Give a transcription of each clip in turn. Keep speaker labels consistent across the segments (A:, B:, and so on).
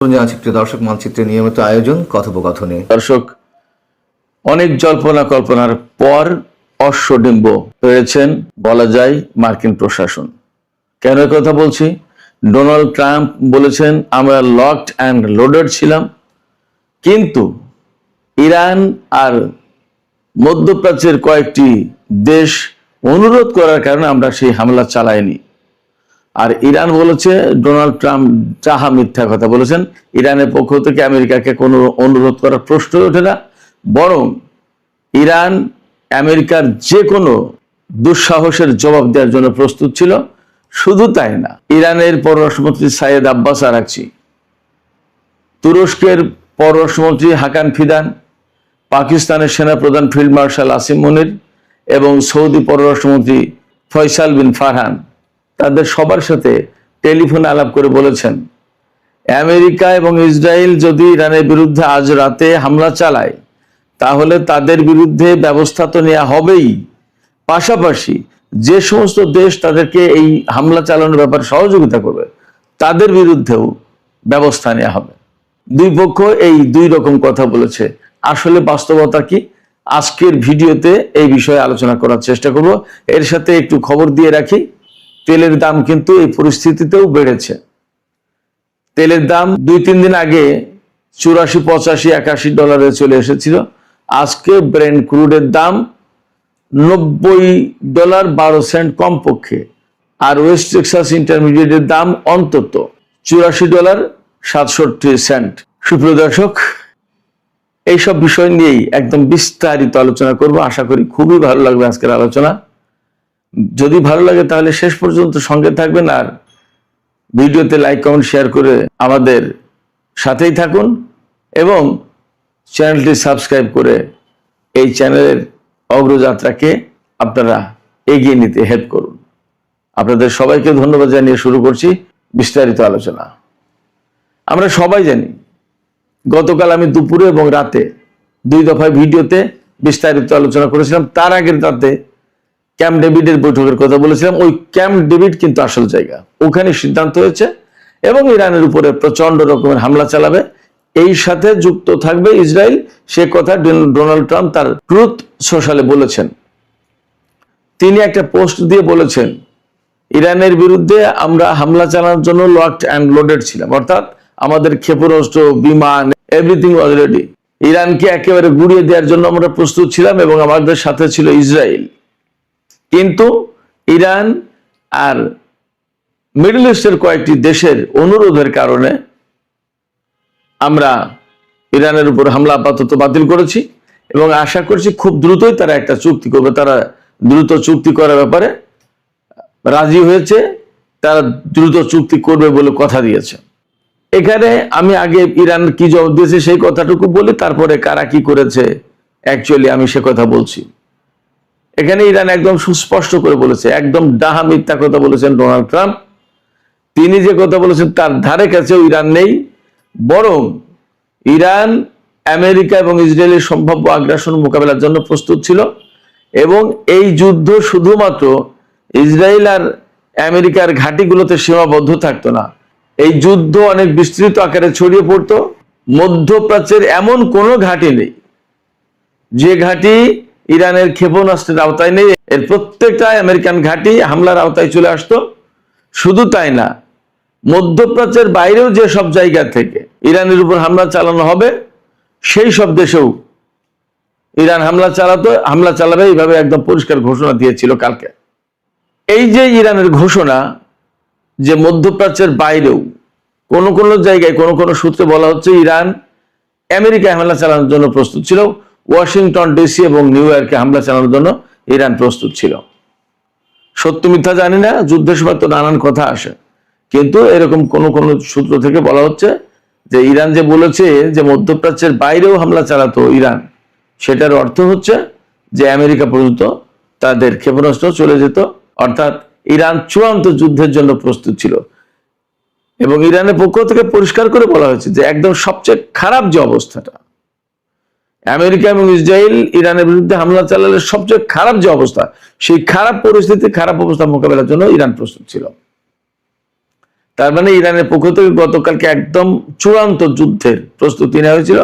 A: দর্শক মানচিত্রের নিয়মিত আয়োজন কথোপকথনে।
B: দর্শক, অনেক জল্পনা কল্পনার পর অশ্বডিম্ব হয়েছেন বলা যায় মার্কিন প্রশাসন। কেন কথা বলছি? ডোনাল্ড ট্রাম্প বলেছেন আমরা লকড অ্যান্ড লোডেড ছিলাম, কিন্তু ইরান আর মধ্যপ্রাচ্যের কয়েকটি দেশ অনুরোধ করার কারণে আমরা সেই হামলা চালাইনি। আর ইরান বলেছে ডোনাল্ড ট্রাম্প যাহা মিথ্যা কথা বলেছেন, ইরানের পক্ষ থেকে আমেরিকাকে কোনো অনুরোধ করার প্রশ্ন ওঠে না, বরং ইরান আমেরিকার যে কোনো দুঃসাহসের জবাব দেওয়ার জন্য প্রস্তুত ছিল। শুধু তাই না, ইরানের পররাষ্ট্রমন্ত্রী সাইয়েদ আব্বাস আরাকচি, তুরস্কের পররাষ্ট্রমন্ত্রী হাকান ফিদান, পাকিস্তানের সেনাপ্রধান ফিল্ড মার্শাল আসিম মুনির এবং সৌদি পররাষ্ট্রমন্ত্রী ফয়সাল বিন ফারহান তাদের সবার সাথে টেলিফোনে আলাপ করে বলেছেন আমেরিকা এবং ইসরায়েল যদি ইরানের বিরুদ্ধে আজ রাতে হামলা চালায় তাহলে তাদের বিরুদ্ধে ব্যবস্থা তো নেওয়া হবেই, পাশাপাশি যে সমস্ত দেশ তাদেরকে এই হামলা চালানোর ব্যাপারে সহযোগিতা করবে তাদের বিরুদ্ধেও ব্যবস্থা নেওয়া হবে। দুই পক্ষ এই দুই রকম কথা বলেছে। আসলে বাস্তবতা কি, আজকের ভিডিওতে এই বিষয়ে আলোচনা করার চেষ্টা করব। এর সাথে একটু খবর দিয়ে রাখি, তেলের দাম কিন্তু এই পরিস্থিতিতেও বেড়েছে। তেলের দাম 2-3 দিন আগে 84, 85, 81 ডলারে চলে এসেছিল। আজকে ব্রেন্ট ক্রুডের দাম $90.12 কমপক্ষে, আর ওয়েস্ট টেক্সাস ইন্টারমিডিয়েটের দাম অন্তত $84.67। সুপ্রিয় দর্শক, এইসব বিষয় নিয়েই একদম বিস্তারিত আলোচনা করব। আশা করি খুবই ভালো লাগবে আজকের আলোচনা। যদি ভালো লাগে তাহলে শেষ পর্যন্ত সঙ্গে থাকবেন, আর ভিডিওতে লাইক, কমেন্ট, শেয়ার করে আমাদের সাথেই থাকুন এবং চ্যানেলটি সাবস্ক্রাইব করে এই চ্যানেলের অগ্রযাত্রাকে আপনারা এগিয়ে নিতে হেল্প করুন। আপনাদের সবাইকে ধন্যবাদ জানিয়ে শুরু করছি বিস্তারিত আলোচনা। আমরা সবাই জানি গতকাল আমি দুপুরে এবং রাতে 2 দফায় ভিডিওতে বিস্তারিত আলোচনা করেছিলাম। তার আগের রাতে ক্যাম্প ডেভিডের বৈঠকের কথা বলেছিলাম। ওই ক্যাম্প ডেভিড কিন্তু আসল জায়গা, ওখানে সিদ্ধান্ত হয়েছে এবং ইরানের উপরে প্রচন্ড রকমের হামলা চালাবে। এই সাথে যুক্ত থাকবে ইসরায়েল, সে কথা ডোনাল্ড ট্রাম্প তার ট্রুথ সোশ্যালে বলেছেন। তিনি একটা পোস্ট দিয়ে বলেছেন ইরানের বিরুদ্ধে আমরা হামলা চালানোর জন্য লকড অ্যান্ড লোডেড ছিলাম, অর্থাৎ আমাদের ক্ষেপণাস্ত্র, বিমান, এভরিথিং ওয়াজ রেডি। ইরানকে একেবারে গুড়িয়ে দেওয়ার জন্য আমরা প্রস্তুত ছিলাম এবং আমাদের সাথে ছিল ইসরায়েল। কিন্তু ইরান আর মিডল ইস্টের কয়েকটি দেশের অনুরোধের কারণে আমরা ইরানের উপর হামলা আপাতত বাতিল করেছি এবং আশা করছি খুব দ্রুতই তারা একটা চুক্তি করবে। তারা দ্রুত চুক্তি করার ব্যাপারে রাজি হয়েছে, তারা দ্রুত চুক্তি করবে বলে কথা দিয়েছে। এখানে আমি আগে ইরান কি জবাব দিয়েছে সেই কথাটুকু বলি, তারপরে কারা কি করেছে অ্যাকচুয়ালি আমি সে কথা বলছি। এখানে ইরান একদম সুস্পষ্ট করে বলেছে, একদম ডাহা মিথ্যা কথা বলেছেন ডোনাল্ড ট্রাম্প। তিনি যে কথা বলেছেন তার ধারে কাছেও ইরান নেই, বরং ইরান আমেরিকা এবং ইসরায়েলের সম্ভাব্য আগ্রাসন মোকাবেলার জন্য প্রস্তুত ছিল এবং এই যুদ্ধ শুধুমাত্র ইসরায়েল আর আমেরিকার ঘাঁটিগুলোতে সীমাবদ্ধ থাকতো না। এই যুদ্ধ অনেক বিস্তৃত আকারে ছড়িয়ে পড়তো। মধ্যপ্রাচ্যের এমন কোনো ঘাঁটি নেই যে ঘাঁটি ইরানের ক্ষেপণাস্ত্রের আওতায় নেই। এর প্রত্যেকটা আমেরিকান ঘাঁটি হামলার আওতায় চলে আসতো। শুধু তাই না, মধ্যপ্রাচ্যের বাইরেও যে সব জায়গা থেকে ইরানের উপর হামলা চালানো হবে সেই সব দেশেও ইরান হামলা চালাবে, এইভাবে একদম পরিষ্কার ঘোষণা দিয়েছিল কালকে। এই যে ইরানের ঘোষণা যে মধ্যপ্রাচ্যের বাইরেও কোন কোন জায়গায় কোন কোন সূত্রে বলা হচ্ছে ইরান আমেরিকায় হামলা চালানোর জন্য প্রস্তুত ছিল, ওয়াশিংটন ডিসি এবং নিউ ইয়র্কে হামলা চালানোর জন্য ইরান প্রস্তুত ছিল। সত্য মিথ্যা জানি না, যুদ্ধের সময় তো নানান কথা আসে, কিন্তু এরকম কোন কোন সূত্র থেকে বলা হচ্ছে যে ইরান যে বলেছে যে মধ্যপ্রাচ্যের বাইরেও হামলা চালাতো ইরান, সেটার অর্থ হচ্ছে যে আমেরিকা পর্যন্ত তাদের ক্ষেপণাস্ত্র চলে যেত, অর্থাৎ ইরান চূড়ান্ত যুদ্ধের জন্য প্রস্তুত ছিল। এবং ইরানের পক্ষ থেকে পরিষ্কার করে বলা হয়েছে যে একদম সবচেয়ে খারাপ যে অবস্থাটা, আমেরিকা এবং ইসরায়েল ইরানের বিরুদ্ধে হামলা চালালে সবচেয়ে খারাপ যে অবস্থা, সেই খারাপ পরিস্থিতি, খারাপ অবস্থা মোকাবেলার জন্য ইরান প্রস্তুত ছিল। তার মানে ইরানের পক্ষ থেকে গতকালকে একদম চূড়ান্ত যুদ্ধের প্রস্তুতি নেওয়া হয়েছিল।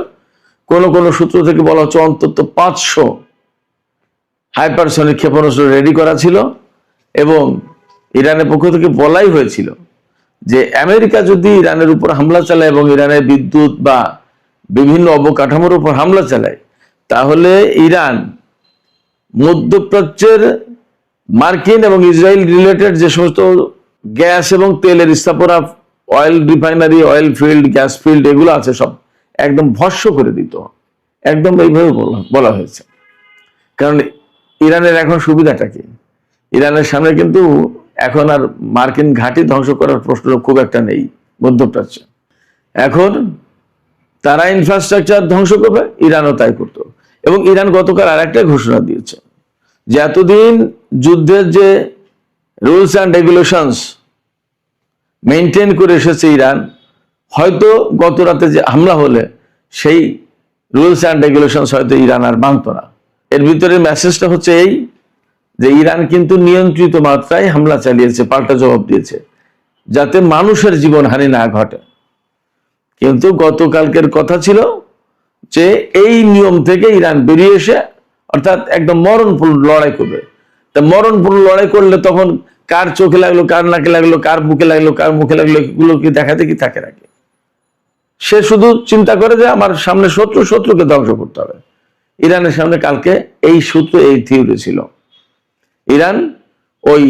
B: কোন কোন সূত্র থেকে বলা হচ্ছে অন্তত 500 হাইপারসনিক ক্ষেপণাস্ত্র রেডি করা ছিল, এবং ইরানের পক্ষ থেকে বলাই হয়েছিল যে আমেরিকা যদি ইরানের উপর হামলা চালায় এবং ইরানের বিদ্যুৎ বা বিভিন্ন অবকাঠামোর উপর হামলা চালায়, তাহলে ইরান মধ্যপ্রাচ্যের মার্কিন এবং ইসরায়েল রিলেটেড যে সমস্ত গ্যাস এবং তেলের স্থাপনা, oil refinery, oil field, gas field এগুলো আছে সব একদম ভস্ম করে দিত। একদম এইভাবে বলা হয়েছে। কারণ ইরানের এখন সুবিধাটা কি, ইরানের সামনে কিন্তু এখন আর মার্কিন ঘাঁটি ধ্বংস করার প্রশ্ন খুব একটা নেই মধ্যপ্রাচ্যে। এখন তারা ইনফ্রাস্ট্রাকচার ধ্বংস করবে, ইরানও তাই করতো। এবং ইরান গতকাল আর একটা ঘোষণা দিয়েছে যে এতদিন যুদ্ধের যে রুলস অ্যান্ড রেগুলেশনস মেনটেন করে এসেছে ইরান, হয়তো গত রাতে যে হামলা হলে সেই রুলস অ্যান্ড রেগুলেশনস হয়তো ইরান আর মানত না। এর ভিতরে মেসেজটা হচ্ছে এই যে ইরান কিন্তু নিয়ন্ত্রিত মাত্রায় হামলা চালিয়েছে, পাল্টা জবাব দিয়েছে, যাতে মানুষের জীবনহানি না ঘটে। কিন্তু গতকালকের কথা ছিল যে এই নিয়ম থেকে ইরান বেরিয়ে এসে অর্থাৎ একদম মরণপূর্ণ লড়াই করবে। তা মরণপূর্ণ লড়াই করলে তখন কার চোখে লাগলো, কার নাকে লাগলো, কার বুকে লাগলো, কার মুখে লাগলো, এগুলো কি দেখাতে কি থাকে নাকি? সে শুধু চিন্তা করে যে আমার সামনে শত্রুকে ধ্বংস করতে হবে। ইরানের সামনে কালকে এই সূত্র, এই থিওরি ছিল। ইরান ওই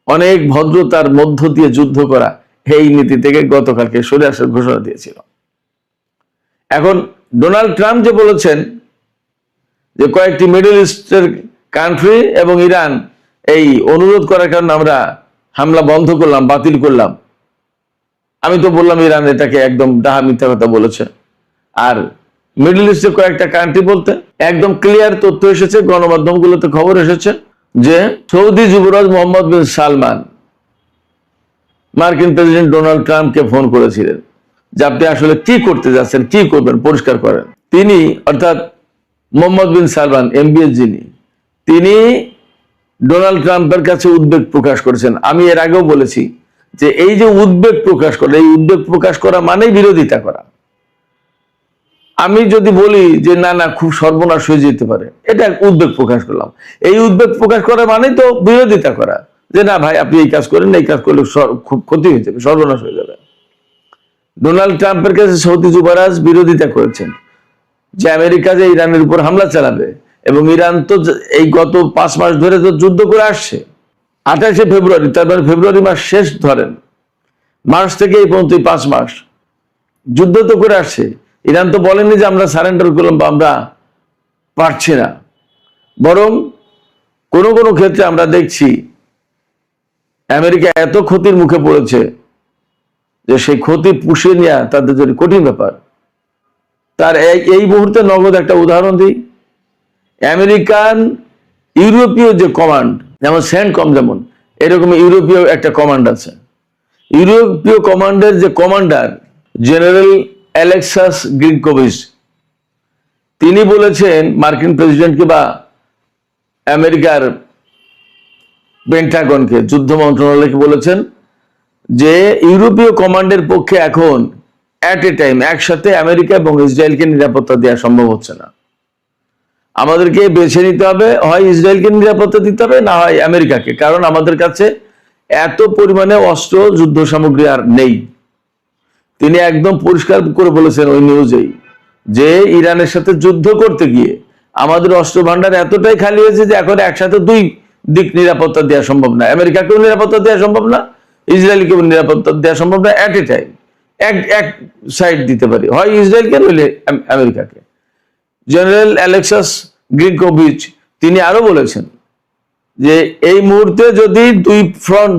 B: অনেক ভদ্রতার মধ্য দিয়ে যুদ্ধ করা এই নীতি থেকে গতকালকে সরে আসার ঘোষণা দিয়েছিল। এখন ডোনাল্ড ট্রাম্প যে বলেছেন যে কয়েকটি মিডল ইস্টের কান্ট্রি এবং ইরান এই অনুরোধ করার কারণে আমরা হামলা বন্ধ করলাম, বাতিল করলাম। আমি তো বললাম ইরান এটাকে একদম ডাহা মিথ্যা কথা বলেছে। আর মিডল ইস্টের কয়েকটা কান্ট্রি বলতে একদম ক্লিয়ার তথ্য এসেছে, গণমাধ্যমগুলোতে খবর এসেছে যে সৌদি যুবরাজ মোহাম্মদ বিন সালমান মার্কিন প্রেসিডেন্ট ডোনাল্ড ট্রাম্পকে ফোন করেছিলেন যে আপনি আসলে কি করতে যাচ্ছেন, কি করবেন, পরিষ্কার করেন। তিনি অর্থাৎ মোহাম্মদ বিন সালমান MBS যিনি, তিনি ডোনাল্ড ট্রাম্পের কাছে উদ্বেগ প্রকাশ করেছেন। আমি এর আগেও বলেছি যে এই যে উদ্বেগ প্রকাশ করা, এই উদ্বেগ প্রকাশ করা মানেই বিরোধিতা করা। আমি যদি বলি যে না না খুব সর্বনাশ হয়ে যেতে পারে, এটা উদ্বেগ প্রকাশ করলাম। এই উদ্বেগ প্রকাশ করা মানেই তো বিরোধিতা করা, যে না ভাই আপনি এই কাজ করেন, এই কাজ করলে খুব ক্ষতি হয়ে যাবে, সর্বনাশ হয়ে যাবে। ডোনাল্ড ট্রাম্পের কাছে সৌদি যুবরাজ বিরোধিতা করেছেন যে আমেরিকা যে ইরানের উপর হামলা চালাবে, এবং ইরান তো এই গত 5 মাস ধরে তো যুদ্ধ করে আসছে। 28শে ফেব্রুয়ারি, তার মানে ফেব্রুয়ারি মাস শেষ ধরেন, মার্চ থেকে এই পর্যন্ত 5 মাস যুদ্ধ তো করে আসছে। ইরান তো বলেনি যে আমরা সারেন্ডার করলাম বা আমরা পারছি না, বরং কোনো কোনো ক্ষেত্রে আমরা দেখছি আমেরিকা এত ক্ষতির মুখে পড়েছে যে সেই ক্ষতি পুষিয়ে নেওয়া তাদের জন্য কঠিন ব্যাপার। তার এই মুহূর্তে নগদ একটা উদাহরণ দিই। আমেরিকান ইউরোপীয় যে কমান্ড, যেমন সেন্টকম, যেমন এরকম ইউরোপীয় একটা কমান্ড আছে। ইউরোপীয় কমান্ডের যে কমান্ডার জেনারেল অ্যালেক্সাস গ্রিগোভিচ, তিনি বলেছেন মার্কিন প্রেসিডেন্টকে বা আমেরিকার পেন্টাগনকে, যুদ্ধ মন্ত্রণালয়কে বলেছেন যে ইউরোপীয় কমান্ডের পক্ষে এখন অ্যাট এ টাইম একসাথে আমেরিকা এবং ইসরায়েলকে নিরাপত্তা দেওয়া সম্ভব হচ্ছে না। আমাদেরকে বেছে নিতে হবে, হয় ইসরায়েলকে নিরাপত্তা দিতে হবে, না হয় আমেরিকাকে। কারণ আমাদের কাছে এত পরিমাণে অস্ত্র, যুদ্ধ সামগ্রী আর নেই। তিনি একদম পরিষ্কার করে বলেছেন ওই নিউজেই যে ইরানের সাথে যুদ্ধ করতে গিয়ে আমাদের অস্ত্র ভান্ডার এতটাই খালি হয়েছে যে এখন একসাথে দুই দিক নিরাপত্তা দেওয়া সম্ভব না। আমেরিকাকেও নিরাপত্তা দেওয়া সম্ভব না, ইসরায়েলকেও নিরাপত্তা দেওয়া সম্ভব না। অ্যাট এ টাইম এক সাইড দিতে পারি, হয় ইসরায়েলকে নইলে আমেরিকাকে। জেনারেল অ্যালেক্সাস গ্রিগোভিচ তিনি আরো বলেছেন যে এই মুহূর্তে যদি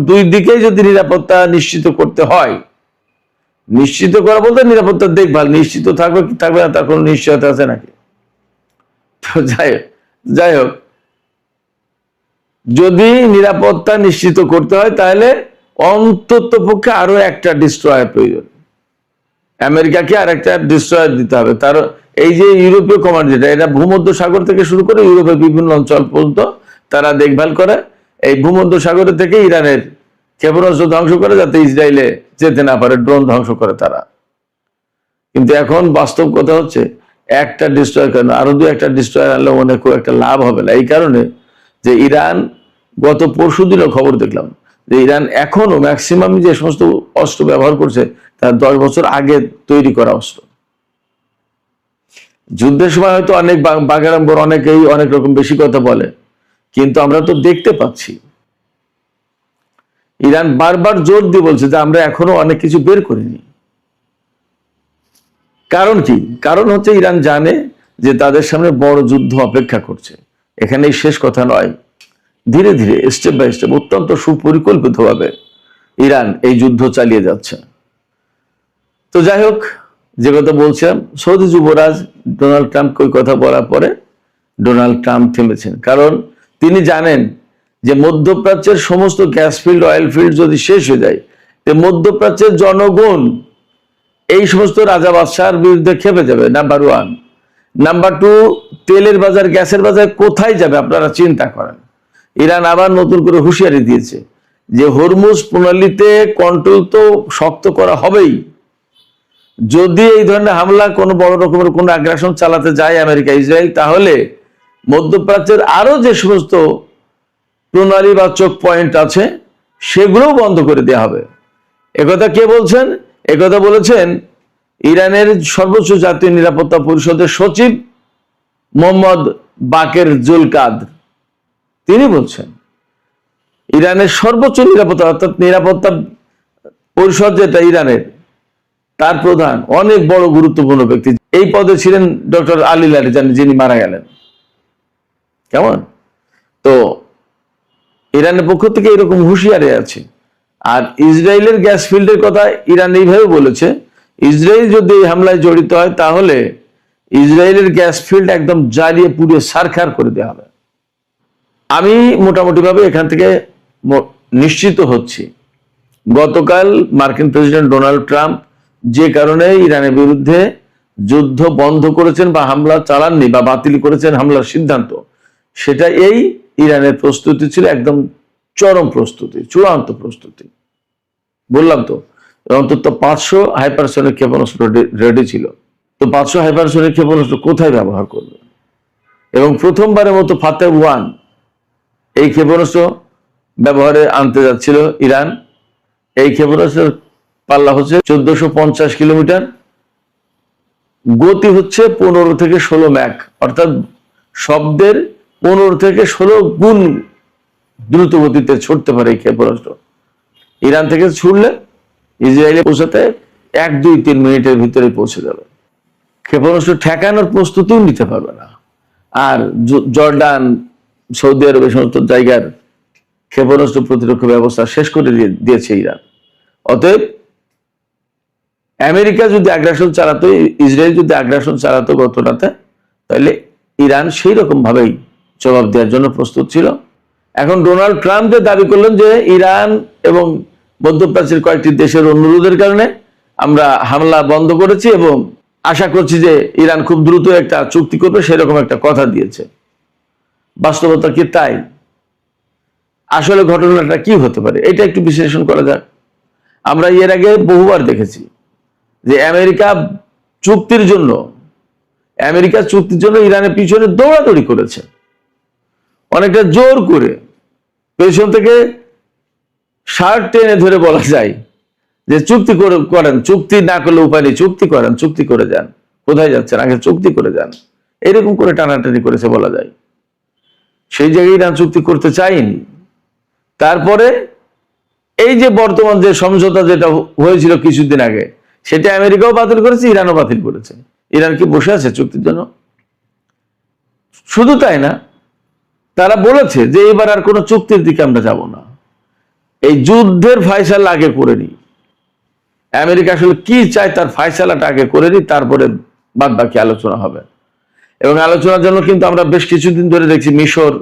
B: দুই দিকেই যদি নিরাপত্তা নিশ্চিত করতে হয়, নিশ্চিত করা বলতে নিরাপত্তার দেখভাল, নিশ্চিত থাকবে কি থাকবে না তার কোনো নিশ্চয়তা আছে নাকি? তো যাই হোক, যদি নিরাপত্তা নিশ্চিত করতে হয় তাহলে অন্তত পক্ষে আরো একটা ডিস্ট্রয়ার প্রয়োজন। আমেরিকাকে আর একটা ডিস্ট্রয়ার দিতে হবে। তার এই যে ইউরোপীয় কমান্ড, যেটা এটা ভূমধ্য সাগর থেকে শুরু করে ইউরোপের বিভিন্ন অঞ্চল পর্যন্ত তারা দেখভাল করে। এই ভূমধ্য সাগর থেকে ইরানের ক্ষেপণাস্ত্র ধ্বংস করে যাতে ইসরায়েলে যেতে না পারে, ড্রোন ধ্বংস করে তারা। কিন্তু এখন বাস্তব কথা হচ্ছে একটা ডিস্ট্রয় করেন, আরো দু একটা ডিস্ট্রয়ার আনলে মনে খুব একটা লাভ হবে না। এই কারণে যে ইরান, গত পরশু দিনও খবর দেখলাম যে ইরান এখনো ম্যাক্সিমাম যে সমস্ত অস্ত্র ব্যবহার করছে তার 10 বছর আগে তৈরি করা অস্ত্র। যুদ্ধের সময় হয়তো অনেক বাগাড়ম্বর অনেকেই অনেক রকম বেশি কথা বলে, কিন্তু আমরা তো দেখতে পাচ্ছি ইরান বারবার জোর দিয়ে বলছে যে আমরা এখনো অনেক কিছু বের করিনি। কারণ কি? কারণ হচ্ছে ইরান জানে যে তাদের সামনে বড় যুদ্ধ অপেক্ষা করছে। এখানেই শেষ কথা নয়, ধীরে ধীরে স্টেপ বাই স্টেপ অত্যন্ত সুপরিকল্পিতভাবে ইরান এই যুদ্ধ চালিয়ে যাচ্ছে। তো যাই হোক, যে কথা বলছিলাম, সৌদি যুবরাজ ডোনাল্ড ট্রাম্পকে ওই কথা বলার পরে ডোনাল্ড ট্রাম্প থেমেছেন। কারণ তিনি জানেন যে মধ্যপ্রাচ্যের সমস্ত গ্যাস ফিল্ড, অয়েল ফিল্ড যদি শেষ হয়ে যায়, মধ্যপ্রাচ্যের জনগণ এই সমস্ত রাজা বাদশার বিরুদ্ধে খেপে যাবে, নাম্বার 1। নাম্বার 2, তেলের বাজার, গ্যাসের বাজার কোথায় যাবে আপনারা চিন্তা করেন। ইরান আবার নতুন করে হুঁশিয়ারি দিয়েছে যে হরমুজ প্রণালীতে কন্ট্রোল তো শক্ত করা হবেই। যদি এই ধরনের হামলা কোনো বড় রকমের কোনো আগ্রাসন চালাতে যায় আমেরিকা, ইসরায়েল, তাহলে মধ্যপ্রাচ্যের আরো যে সমস্ত প্রণালী বা চোখ পয়েন্ট আছে সেগুলোও বন্ধ করে দেওয়া হবে। একথা কে বলছেন? একথা বলেছেন ইরানের সর্বোচ্চ জাতীয় নিরাপত্তা পরিষদের সচিব মোহাম্মদ বাকের জুলকাদ্র। তিনি বলছেন ইরানের সর্বোচ্চ নিরাপত্তা, অর্থাৎ নিরাপত্তা পরিষদ যেটা ইরানের, তার প্রধান অনেক বড় গুরুত্বপূর্ণ ব্যক্তি, এই পদে ছিলেন ডক্টর আলী লারিজানি, যিনি মারা গেলেন। কেমন? তো ইরানের পক্ষ থেকে এরকম হুঁশিয়ারি আছে। আর ইসরায়েলের গ্যাস ফিল্ডের কথা ইরান এইভাবে বলেছে, ইসরায়েল যদি এই হামলায় জড়িত হয় তাহলে ইসরায়েলের গ্যাস ফিল্ড একদম জ্বালিয়ে পুড়িয়ে ছারখার করে দেওয়া হবে। আমি মোটামুটি ভাবে এখান থেকে নিশ্চিত হচ্ছি, গতকাল মার্কিন প্রেসিডেন্ট ডোনাল্ড ট্রাম্প যে কারণে ইরানের বিরুদ্ধে যুদ্ধ বন্ধ করেছেন বা হামলা চালাননি বা বাতিল করেছেন হামলার সিদ্ধান্ত, সেটা এই ইরানের প্রস্তুতি ছিল একদম চরম প্রস্তুতি, চূড়ান্ত প্রস্তুতি। বললাম তো অন্তত 500 হাইপারসনিক ক্ষেপণাস্ত্র রেডি ছিল। তো 500 হাইপারসনিক ক্ষেপণাস্ত্র কোথায় ব্যবহার করবে? এবং প্রথমবারের মতো ফাতে 1 এই ক্ষেপণাস্ত্র ব্যবহারে আনতে যাচ্ছিল ইরান। এই ক্ষেপণাস্ত্রের পাল্লা হচ্ছে 1450 কিলোমিটার, গতি হচ্ছে 15 থেকে 16 ম্যাক, অর্থাৎ শব্দের 15 থেকে 16 গুণ দ্রুত গতিতে ছুটতে পারে এই ক্ষেপণাস্ত্র। ইরান থেকে ছুটলে ইসরায়েলে পৌঁছাতে 1-2-3 মিনিটের ভিতরে পৌঁছে যাবে। ক্ষেপণাস্ত্র ঠেকানোর প্রস্তুতিও নিতে পারবে না। আর জর্ডান, সৌদি আরব, এই সমস্ত জায়গার ক্ষেপণাস্ত্র প্রতিরক্ষা ব্যবস্থা শেষ করে দিয়েছে ইরান। অতএব আমেরিকা যদি আগ্রাসন চালাতো, ইসরায়েল যদি আগ্রাসন চালাতো গত রাতে, তাহলে ইরান সেই রকম ভাবেই জবাব দেওয়ার জন্য প্রস্তুত ছিল। এখন ডোনাল্ড ট্রাম্প যে দাবি করলেন যে ইরান এবং মধ্যপ্রাচ্যের কয়েকটি দেশের অনুরোধের কারণে আমরা হামলা বন্ধ করেছি এবং আশা করছি যে ইরান খুব দ্রুত একটা চুক্তি করবে, সেরকম একটা কথা দিয়েছে। বাস্তবতা কি তাই? আসলে ঘটনাটা কি হতে পারে এটা একটু বিশ্লেষণ করা যাক। আমরা এর আগে বহুবার দেখেছি যে আমেরিকা চুক্তির জন্য ইরানের পিছনে দৌড়াদৌড়ি করেছে, অনেকটা জোর করে পেছন থেকে শার্ট টেনে ধরে বলা যায় যে চুক্তি করেন, চুক্তি না করলে উপায় নেই, চুক্তি করেন, চুক্তি করে যান, কোথায় যাচ্ছেন আগে চুক্তি করে যান, এরকম করে টানাটানি করেছে বলা যায়। সেই জায়গায় ইরান চুক্তি করতে চায়নি। তারপরে এই যে বর্তমান যে সমঝোতা যেটা হয়েছিল কিছুদিন আগে, সেটা আমেরিকাও বাতিল করেছে, ইরানও বাতিল করেছে। ইরান কি বসে আছে চুক্তির জন্য? শুধু তাই না, তারা বলেছে যে এবার আর কোনো চুক্তির দিকে আমরা যাব না, এই যুদ্ধের ফায়সালা আগে করে নি। আমেরিকা আসলে কি চায় তার ফায়সালাটা আগে করে নি, তারপরে বাদ বাকি আলোচনা হবে। এবং আলোচনার জন্য কিন্তু আমরা বেশ কিছুদিন ধরে দেখছি মিশর,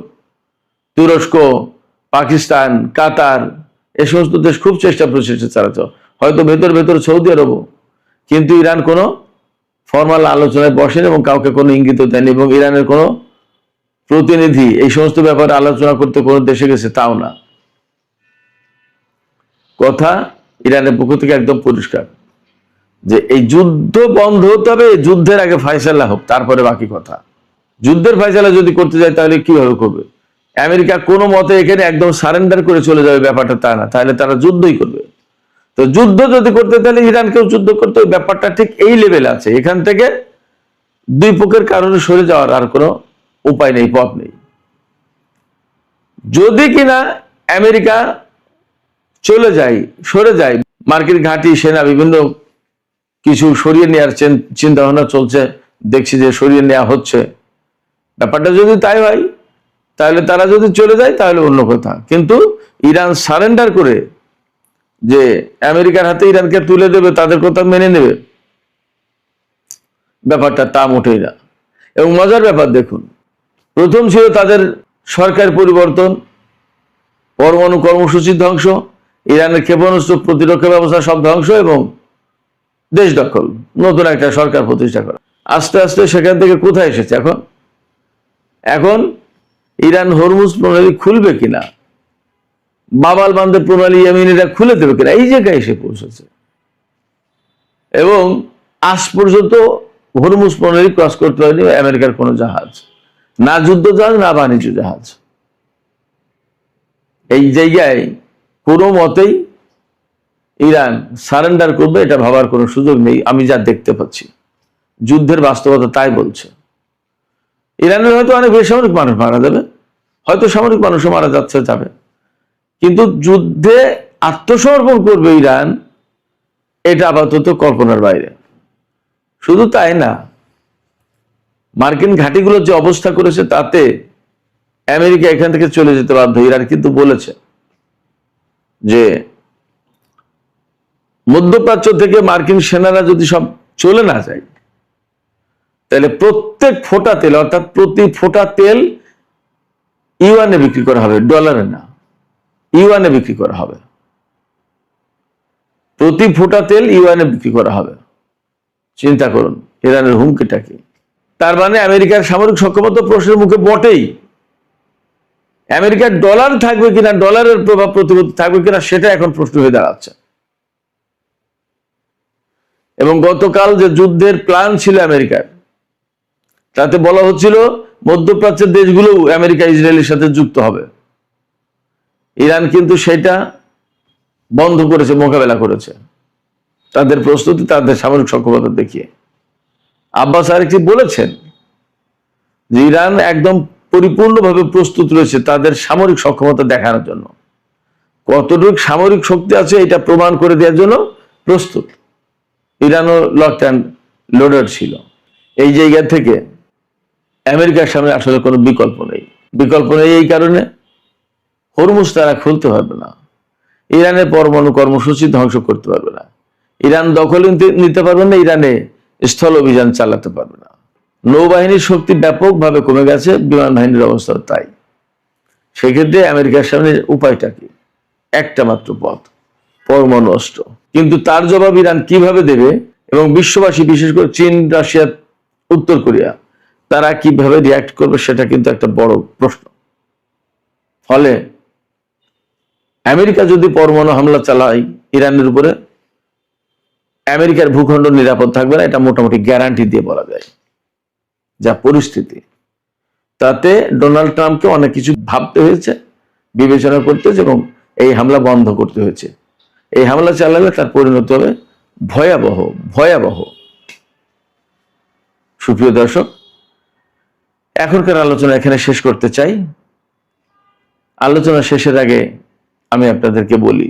B: তুরস্ক, পাকিস্তান, কাতার, এই সমস্ত দেশ খুব চেষ্টা প্রচেষ্টা চালাচ্ছে, হয়তো ভেতর সৌদি আরবও। কিন্তু ইরান কোনো ফর্মাল আলোচনায় বসেন এবং কাউকে কোনো ইঙ্গিত দেয়নি, এবং ইরানের কোনো প্রতিনিধি এই সমস্ত ব্যাপারে আলোচনা করতে কোনো দেশে গেছে তাও না। কথা ইরানের পক্ষ থেকে একদম পরিষ্কার যে এই যুদ্ধ বন্ধ হতে হবে, যুদ্ধের আগে ফয়সালা হোক, তারপরে বাকি কথা। যুদ্ধের ফয়সালা যদি করতে যায় তাহলে কিভাবে করবে? আমেরিকা কোনো মতে এখানে একদম সারেন্ডার করে চলে যাবে ব্যাপারটা তা না, তাহলে তারা যুদ্ধই করবে। তো যুদ্ধ যদি করতে তাহলে ইরানকেও যুদ্ধ করতে, ব্যাপারটা ঠিক এই লেভেলে আছে। এখান থেকে দুই পক্ষের কারণে সরে যাওয়ার আর কোনো উপায় নেই, পথ নেই। যদি কিনা আমেরিকা সরে যায়, মার্কিন ঘাঁটি সেনা বিভিন্ন কিছু সরিয়ে নেওয়ার চিন্তা ভাবনা চলছে, দেখছি যে সরিয়ে নেওয়া হচ্ছে। ব্যাপারটা যদি তাই হয় তাহলে তারা যদি চলে যায় তাহলে অন্য কথা, কিন্তু ইরান সারেন্ডার করে যে আমেরিকার হাতে ইরানকে তুলে দেবে, তাদের কথা মেনে নেবে, ব্যাপারটা তা মোটেই না। এবং মজার ব্যাপার দেখুন, প্রথম ছিল তাদের সরকার পরিবর্তন, পরমাণু কর্মসূচির ধ্বংস, ইরানের ক্ষেপণাস্ত্র প্রতিরক্ষা ব্যবস্থা সব ধ্বংস এবং দেশ দখল, নতুন একটা সরকার প্রতিষ্ঠা করা। আস্তে আস্তে সেখান থেকে কোথায় এসেছে এখন? এখন ইরান হরমুজ প্রণালী খুলবে কিনা, বাবাল বান্দে প্রণালী ইয়েমেনিরা খুলে দেবে কিনা, এই জায়গায় এসে পৌঁছেছে। এবং আজ পর্যন্ত হরমুজ প্রণালী ক্রস করতে হয়নি আমেরিকার কোনো জাহাজ, না যুদ্ধ জাহাজ না বাণিজ্য জাহাজ। এই জায়গায় কোনো মতেই ইরান সারেন্ডার করবে এটা ভাবার কোনো সুযোগ নেই। আমি যা দেখতে পাচ্ছি যুদ্ধের বাস্তবতা তাই বলছে। ইরানের হয়তো অনেক বেসামরিক মানুষ মারা যাবে, হয়তো সামরিক মানুষও মারা যাবে, কিন্তু যুদ্ধে আত্মসমর্পণ করবে ইরান, এটা আপাতত কল্পনার বাইরে। শুধু তাই না, মার্কিন ঘাঁটিগুলোর যে অবস্থা করেছে তাতে আমেরিকা এখান থেকে চলে যেতে বাধ্য। ইরান কিন্তু বলেছে যে মধ্যপ্রাচ্য থেকে মার্কিন সেনারা যদি সব চলে না যায় তাহলে প্রত্যেক ফোঁটা তেল, অর্থাৎ প্রতি ফোঁটা তেল ইউয়ানে বিক্রি করা হবে, ডলারে না, ইউয়ানে বিক্রি করা হবে। প্রতি ফোঁটা তেল ইউয়ানে বিক্রি করা হবে। চিন্তা করুন ইরানের হুমকিটা কি। তার মানে আমেরিকার সামরিক সক্ষমতা প্রশ্নের মুখে বটেই। আমেরিকার ডলার থাকবে কিনা, ডলারের প্রভাব প্রতিপত্তি থাকবে কিনা, সেটা এখন প্রশ্ন হয়ে দাঁড়াচ্ছে। এবং গতকাল যে যুদ্ধের প্ল্যান ছিল আমেরিকার, তাতে বলা হচ্ছিল মধ্যপ্রাচ্যের দেশগুলো আমেরিকা ইসরায়েলের সাথে যুক্ত হবে। ইরান কিন্তু সেটা বন্ধ করেছে, মোকাবেলা করেছে তাদের প্রস্তুতি, তাদের সামরিক সক্ষমতা দেখিয়ে। আব্বাস আরেকটি বলেছেন যে ইরান একদম পরিপূর্ণভাবে প্রস্তুত রয়েছে তাদের সামরিক সক্ষমতা দেখানোর জন্য। কতটুকু সামরিক শক্তি আছে এটা প্রমাণ করে দেওয়ার জন্য প্রস্তুত। ইরানও লক অ্যান্ড লোডেড ছিল। এই জায়গা থেকে আমেরিকার সামনে আসলে কোনো বিকল্প নেই। বিকল্প নেই এই কারণে হরমুজ তারা খুলতে পারবে না, ইরানের পরমাণু কর্মসূচি ধ্বংস করতে পারবে না, ইরান দখল নিতে পারবে না, ইরানে স্থল অভিযান চালাতে পারবে না। নৌবাহিনীর শক্তি ব্যাপকভাবে কমে গেছে, বিমান বাহিনীর অবস্থা তাই। সেক্ষেত্রে আমেরিকার সামনে উপায়টা কি? একটা মাত্র পথ, পরমাণু অস্ত্র। কিন্তু তার জবাব ইরান কিভাবে দেবে এবং বিশ্ববাসী, বিশেষ করে চীন, রাশিয়া, উত্তর কোরিয়া, তারা কিভাবে রিয়াক্ট করবে সেটা কিন্তু একটা বড় প্রশ্ন। ফলে আমেরিকা যদি পরমাণু হামলা চালায় ইরানের উপরে, আমেরিকার ভূখণ্ড নিরাপদ থাকবে না, এটা মোটামুটি গ্যারান্টি দিয়ে বলা যায়। যা পরিস্থিতি, তাতে ডোনাল্ড ট্রাম্পকে অনেক কিছু ভাবতে হয়েছে, বিবেচনা করতে হয়েছে এবং এই হামলা বন্ধ করতে হয়েছে। এই হামলা চালালে তার পরিণতি হবে ভয়াবহ ভয়াবহ। সুপ্রিয় দর্শক, এখনকার আলোচনা এখানে শেষ করতে চাই। আলোচনা শেষের আগে আমি আপনাদেরকে বলি,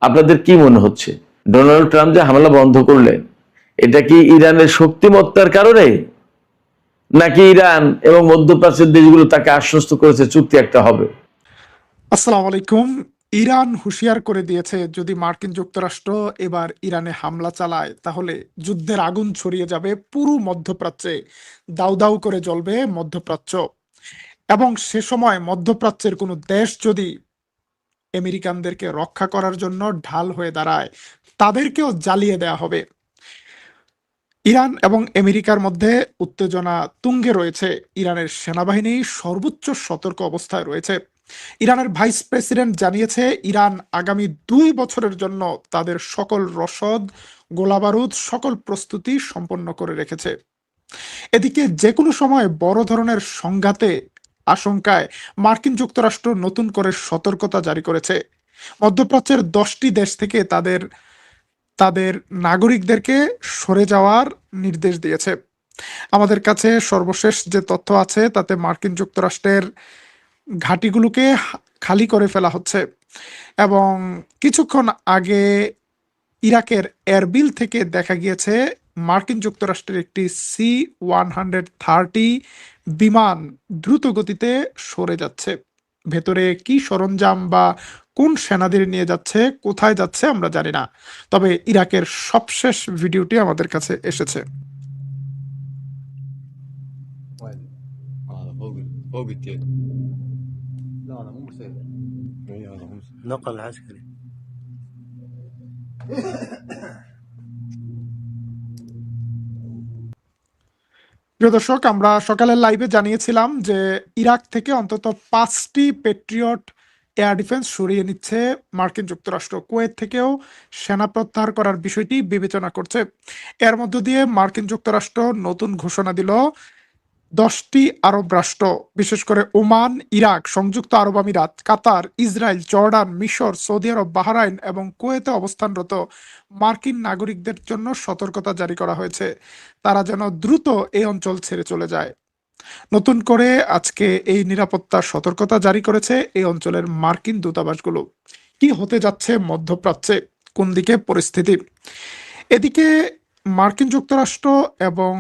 B: আপনাদের কি মনে হচ্ছে ডোনাল্ড ট্রাম্প যে হামলা বন্ধ করলেন, এটা কি ইরানের শক্তিমত্তার কারণে, নাকি ইরান এবং মধ্যপ্রাচ্যের দেশগুলো তাকে আশ্বস্ত করেছে চুক্তি একটা হবে?
C: আসসালামু আলাইকুম। ইরান হুঁশিয়ার করে দিয়েছে যদি মার্কিন যুক্তরাষ্ট্র এবার ইরানে হামলা চালায় তাহলে যুদ্ধের আগুন ছড়িয়ে যাবে পুরো মধ্যপ্রাচ্যে, দাউ দাউ করে জ্বলবে মধ্যপ্রাচ্য। এবং সে সময় মধ্যপ্রাচ্যের কোনো দেশ যদি আমেরিকানদেরকে রক্ষা করার জন্য ঢাল হয়ে দাঁড়ায়, তাদেরকেও জ্বালিয়ে দেয়া হবে। ইরান এবং আমেরিকার মধ্যে উত্তেজনা তুঙ্গে রয়েছে। ইরানের সেনাবাহিনী সর্বোচ্চ সতর্ক অবস্থায় রয়েছে। ইরানের ভাইস প্রেসিডেন্ট জানিয়েছে ইরান আগামী 2 বছরের জন্য তাদের সকল রসদ, গোলাবারুদ, সকল প্রস্তুতি সম্পন্ন করে রেখেছে। এদিকে যে কোনো সময় বড় ধরনের সংঘাতে আশঙ্কায় মার্কিন যুক্তরাষ্ট্র নতুন করে সতর্কতা জারি করেছে। মধ্যপ্রাচ্যের 10টি দেশ থেকে তাদের তাদের নাগরিকদেরকে সরে যাওয়ার নির্দেশ দিয়েছে। আমাদের কাছে সর্বশেষ যে তথ্য আছে তাতে মার্কিন যুক্তরাষ্ট্রের ঘাঁটিগুলোকে খালি করে ফেলা হচ্ছে এবং কিছুক্ষণ আগে ইরাকের এরবিল থেকে দেখা গিয়েছে মার্কিন যুক্তরাষ্ট্রের একটি C-130 বিমান দ্রুত গতিতে সরে যাচ্ছে। ভেতরে কি সরঞ্জাম বা কোন সেনাদের নিয়ে যাচ্ছে, কোথায় যাচ্ছে আমরা জানি না, তবে ইরাকের সবশেষ ভিডিওটি আমাদের কাছে এসেছে।
D: وين؟ هذا فوق التيل. لا هذا مو مسير. اي هذا مو مسير. نقل عسكري.
C: প্রিয় দর্শক, আমরা সকালের লাইভে জানিয়েছিলাম যে ইরাক থেকে অন্তত 5টি পেট্রিয়ট এয়ার ডিফেন্স সরিয়ে নিচ্ছে মার্কিন যুক্তরাষ্ট্র। কুয়েত থেকেও সেনা প্রত্যাহার করার বিষয়টি বিবেচনা করছে। এর মধ্য দিয়ে মার্কিন যুক্তরাষ্ট্র নতুন ঘোষণা দিল 10টি আরব রাষ্ট্র, বিশেষ করে ওমান, ইরাক, সংযুক্ত আরব আমিরাত, কাতার, ইসরায়েল, জর্ডান, মিশর, সৌদি আরব, বাহরাইন এবং কুয়েতে অবস্থানরত মার্কিন নাগরিকদের জন্য সতর্কতা জারি করা হয়েছে। তারা যেন দ্রুত এই অঞ্চল ছেড়ে চলে যায়। নতুন করে আজকে এই নিরাপত্তার সতর্কতা জারি করেছে এই অঞ্চলের মার্কিন দূতাবাসগুলো। কি হতে যাচ্ছে মধ্যপ্রাচ্যে, কোন দিকে পরিস্থিতি? এদিকে মার্কিন যুক্তরাষ্ট্র এবং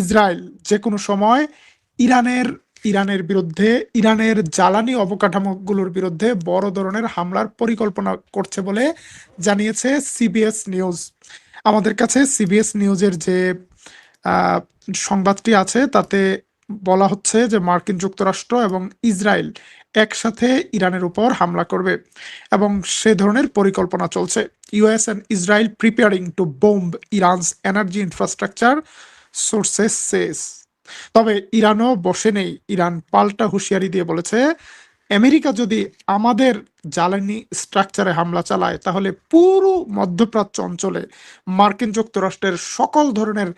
C: ইসরায়েল যে কোনো সময় ইরানের বিরুদ্ধে, ইরানের জ্বালানি অবকাঠামোগুলোর বিরুদ্ধে বড় ধরনের হামলার পরিকল্পনা করছে বলে জানিয়েছে সিবিএস নিউজ। আমাদের কাছে সিবিএস নিউজের যে আহ, সংবাদটি আছে তাতে বলা হচ্ছে যে মার্কিন যুক্তরাষ্ট্র এবং ইসরায়েল একসাথে ইরানের উপর হামলা করবে এবং সে ধরনের পরিকল্পনা চলছে। US and Israel preparing to bomb Iran's energy infrastructure, sources says. তবে ইরানও বসে নেই। ইরান পাল্টা হুঁশিয়ারি দিয়ে বলেছে আমেরিকা যদি আমাদের জ্বালানি স্ট্রাকচারে হামলা চালায় তাহলে পুরো মধ্যপ্রাচ্য অঞ্চলে মার্কিন যুক্তরাষ্ট্রের সকল ধরনের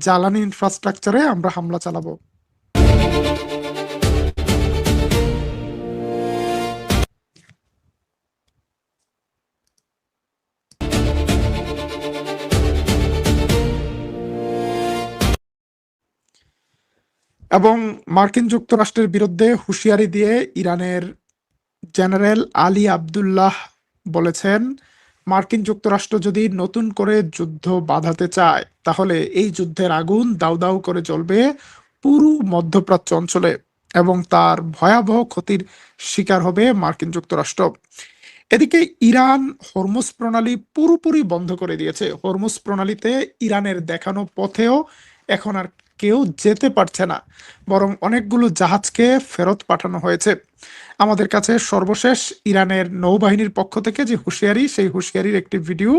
C: জ্বালানি ইনফ্রাস্ট্রাকচারে আমরা হামলা চালাবো। এবং মার্কিন যুক্তরাষ্ট্রের বিরুদ্ধে হুঁশিয়ারি দিয়ে ইরানের জেনারেল আলী আবদুল্লাহ বলেছেন মার্কিন যুক্তরাষ্ট্র যদি নতুন করে যুদ্ধ বাঁধাতে চায় তাহলে এই যুদ্ধের আগুন দাউ দাউ করে জ্বলবে পুরো মধ্যপ্রাচ্য অঞ্চলে এবং তার ভয়াবহ ক্ষতির শিকার হবে মার্কিন যুক্তরাষ্ট্র। এদিকে ইরান হরমুজ প্রণালী পুরোপুরি বন্ধ করে দিয়েছে। হরমুজ প্রণালীতে ইরানের দেখানো পথেও এখন আর কেউ যেতে পারছে না, বরং অনেকগুলো জাহাজকে ফেরত পাঠানো হয়েছে। আমাদের কাছে সর্বশেষ ইরানের নৌবাহিনীর পক্ষ থেকে যে হুঁশিয়ারি, সেই হুঁশিয়ারির একটি ভিডিও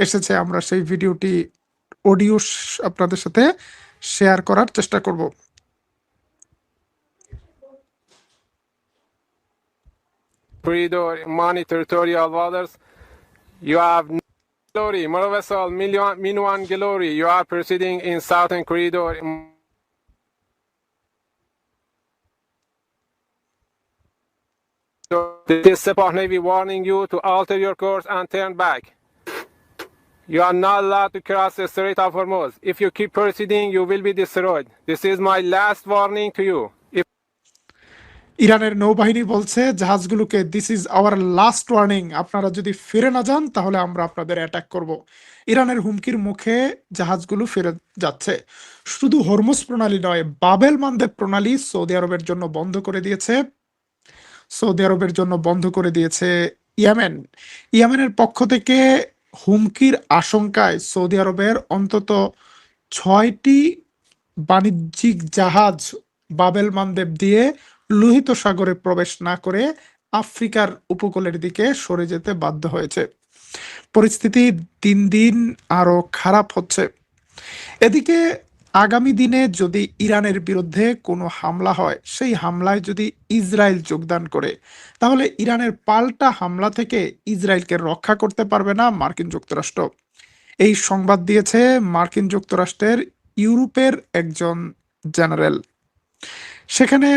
C: এসেছে। আমরা সেই ভিডিওটি অডিও আপনাদের সাথে শেয়ার করার চেষ্টা করব।
E: corridor, money, territorial waters. You have glory, Morovesol, Minuan glory. You are proceeding in southern corridor. This is Sepah Navy warning you to alter your course and turn back. You are not allowed to cross the Strait of Hormuz. If you keep proceeding, you will be destroyed. This is my last warning to you.
C: ইরানের নৌবাহিনী বলছে জাহাজগুলোকে, this is our last warning, আপনারা যদি ফিরে না যান তাহলে আমরা আপনাদের অ্যাটাক করব। ইরানের হুমকির মুখে জাহাজগুলো ফিরে যাচ্ছে। শুধু হরমুজ প্রণালী নয়, বাবেল মানদেব প্রণালী সৌদি আরবের জন্য বন্ধ করে দিয়েছে। ইয়েমেনের পক্ষ থেকে হুমকির আশঙ্কায় সৌদি আরবের অন্তত 6টি বাণিজ্যিক জাহাজ বাবেল মানদেব দিয়ে লোহিত সাগরে প্রবেশ না করে আফ্রিকার উপকূলের দিকে সরে যেতে বাধ্য হয়েছে। পরিস্থিতি দিন দিন আরো খারাপ হচ্ছে। এদিকে আগামী দিনে যদি ইরানের বিরুদ্ধে কোনো হামলা হয়, সেই হামলায় যদি ইসরায়েল যোগদান করে, তাহলে ইরানের পাল্টা হামলা থেকে ইসরায়েলকে রক্ষা করতে পারবে না মার্কিন যুক্তরাষ্ট্র। এই সংবাদ দিয়েছে মার্কিন যুক্তরাষ্ট্রের ইউরোপের একজন জেনারেল। সেখানে